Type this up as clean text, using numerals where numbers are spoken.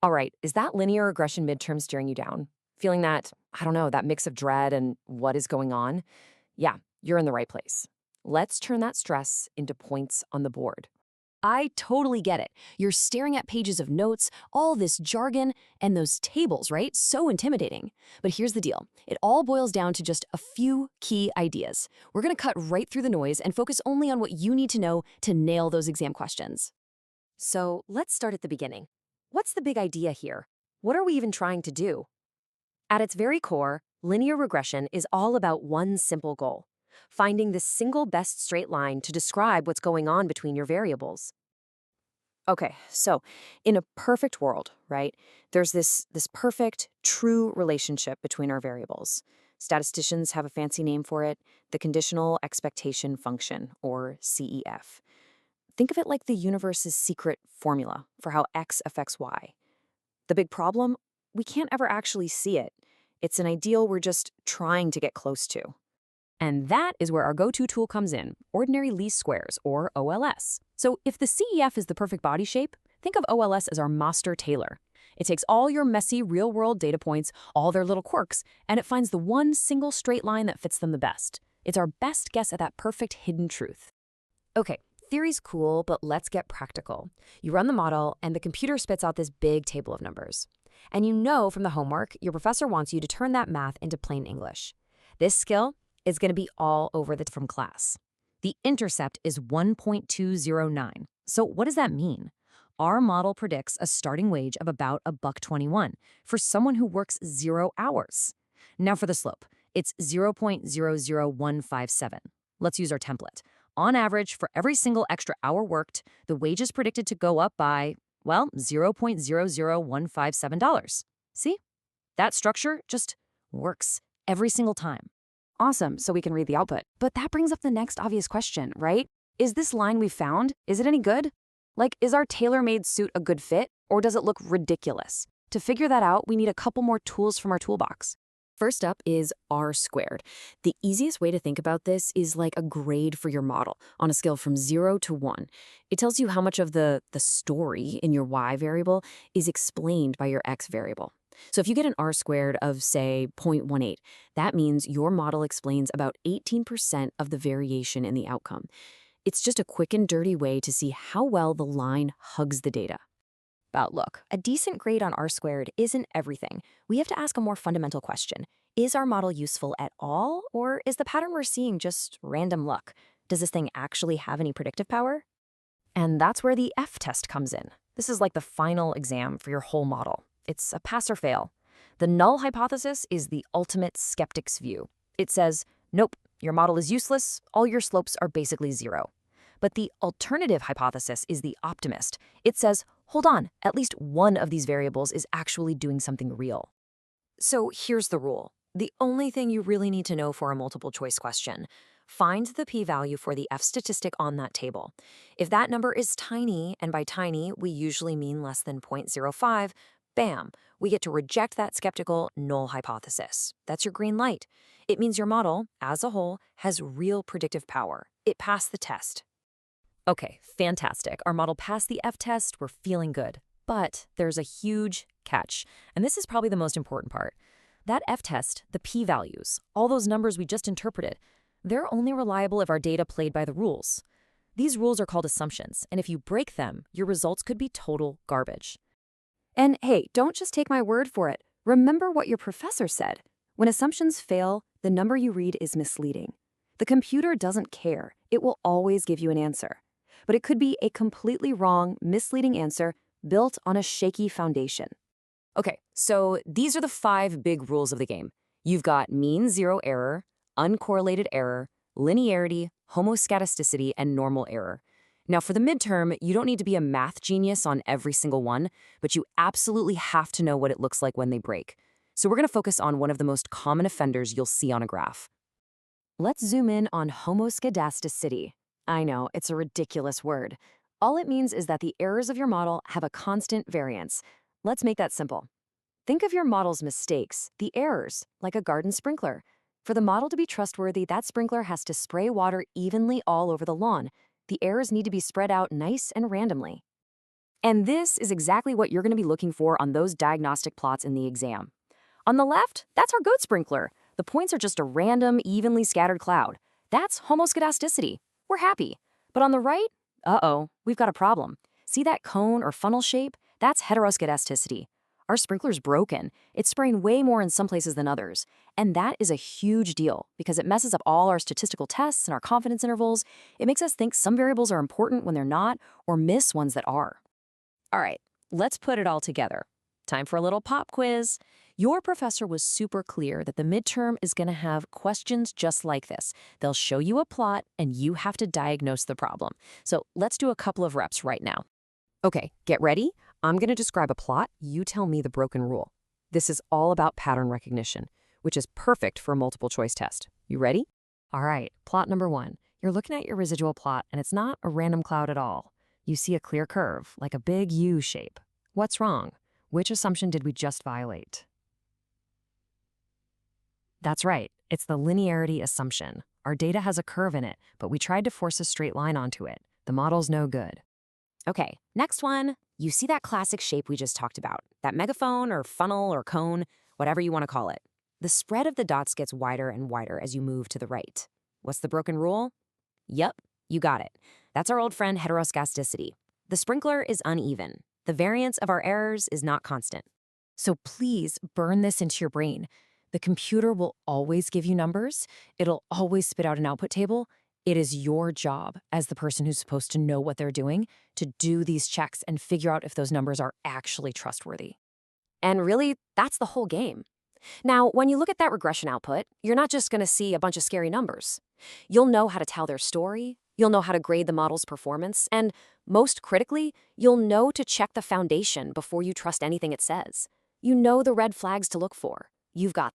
All right, is that linear regression midterm staring you down? Feeling that, I don't know, that mix of dread and what is going on? Yeah, you're in the right place. Let's turn that stress into points on the board. I totally get it. You're staring at pages of notes, all this jargon, and those tables, right? So intimidating. But here's the deal. It all boils down to just a few key ideas. We're going to cut right through the noise and focus only on what you need to know to nail those exam questions. So let's start at the beginning. What's the big idea here? What are we even trying to do? At its very core, linear regression is all about one simple goal: finding the single best straight line to describe what's going on between your variables. Okay, so in a perfect world, right, there's this perfect, true relationship between our variables. Statisticians have a fancy name for it, the conditional expectation function, or CEF. Think of it like the universe's secret formula for how X affects Y. The big problem? We can't ever actually see it. It's an ideal we're just trying to get close to. And that is where our go-to tool comes in, ordinary least squares, or OLS. So if the CEF is the perfect body shape, think of OLS as our master tailor. It takes all your messy real-world data points, all their little quirks, and it finds the one single straight line that fits them the best. It's our best guess at that perfect hidden truth. Okay, theory's cool, but let's get practical. You run the model, and the computer spits out this big table of numbers. And you know from the homework, your professor wants you to turn that math into plain English. This skill is going to be all over the from class. The intercept is 1.209. So what does that mean? Our model predicts a starting wage of about $1.21 for someone who works 0 hours. Now for the slope, it's 0.00157. Let's use our template. On average, for every single extra hour worked, the wage is predicted to go up by, well, $0.00157. See? That structure just works every single time. Awesome, so we can read the output. But that brings up the next obvious question, right? Is this line we found, is it any good? Like, is our tailor-made suit a good fit, or does it look ridiculous? To figure that out, we need a couple more tools from our toolbox. First up is R squared. The easiest way to think about this is like a grade for your model on a scale from 0 to 1. It tells you how much of the story in your Y variable is explained by your X variable. So if you get an R squared of, say, 0.18, that means your model explains about 18% of the variation in the outcome. It's just a quick and dirty way to see how well the line hugs the data. But look, a decent grade on R squared isn't everything. We have to ask a more fundamental question. Is our model useful at all, or is the pattern we're seeing just random luck? Does this thing actually have any predictive power? And that's where the F test comes in. This is like the final exam for your whole model. It's a pass or fail. The null hypothesis is the ultimate skeptic's view. It says, nope, your model is useless, all your slopes are basically 0. But the alternative hypothesis is the optimist. It says, hold on, at least one of these variables is actually doing something real. So here's the rule. The only thing you really need to know for a multiple choice question: find the p-value for the F statistic on that table. If that number is tiny, and by tiny, we usually mean less than 0.05, bam, we get to reject that skeptical null hypothesis. That's your green light. It means your model, as a whole, has real predictive power. It passed the test. Okay, fantastic. Our model passed the F test. We're feeling good. But there's a huge catch, and this is probably the most important part. That F test, the p-values, all those numbers we just interpreted, they're only reliable if our data played by the rules. These rules are called assumptions, and if you break them, your results could be total garbage. And hey, don't just take my word for it. Remember what your professor said. When assumptions fail, the number you read is misleading. The computer doesn't care. It will always give you an answer. But it could be a completely wrong, misleading answer built on a shaky foundation. Okay, so these are the 5 big rules of the game. You've got mean zero error, uncorrelated error, linearity, homoscedasticity, and normal error. Now, for the midterm, you don't need to be a math genius on every single one, but you absolutely have to know what it looks like when they break. So we're going to focus on one of the most common offenders you'll see on a graph. Let's zoom in on homoscedasticity. I know, it's a ridiculous word. All it means is that the errors of your model have a constant variance. Let's make that simple. Think of your model's mistakes, the errors, like a garden sprinkler. For the model to be trustworthy, that sprinkler has to spray water evenly all over the lawn. The errors need to be spread out nice and randomly. And this is exactly what you're going to be looking for on those diagnostic plots in the exam. On the left, that's our goat sprinkler. The points are just a random, evenly scattered cloud. That's homoscedasticity. We're happy. But on the right, uh-oh, we've got a problem. See that cone or funnel shape? That's heteroscedasticity. Our sprinkler's broken. It's spraying way more in some places than others. And that is a huge deal because it messes up all our statistical tests and our confidence intervals. It makes us think some variables are important when they're not, or miss ones that are. All right, let's put it all together. Time for a little pop quiz. Your professor was super clear that the midterm is going to have questions just like this. They'll show you a plot, and you have to diagnose the problem. So let's do a couple of reps right now. Okay, get ready. I'm going to describe a plot. You tell me the broken rule. This is all about pattern recognition, which is perfect for a multiple choice test. You ready? All right, plot number 1. You're looking at your residual plot, and it's not a random cloud at all. You see a clear curve, like a big U shape. What's wrong? Which assumption did we just violate? That's right, it's the linearity assumption. Our data has a curve in it, but we tried to force a straight line onto it. The model's no good. Okay, next one. You see that classic shape we just talked about, that megaphone or funnel or cone, whatever you want to call it. The spread of the dots gets wider and wider as you move to the right. What's the broken rule? Yep, you got it. That's our old friend heteroscedasticity. The sprinkler is uneven. The variance of our errors is not constant. So please burn this into your brain. The computer will always give you numbers. It'll always spit out an output table. It is your job, as the person who's supposed to know what they're doing, to do these checks and figure out if those numbers are actually trustworthy. And really, that's the whole game. Now, when you look at that regression output, you're not just going to see a bunch of scary numbers. You'll know how to tell their story, you'll know how to grade the model's performance, and most critically, you'll know to check the foundation before you trust anything it says. You know the red flags to look for. You've got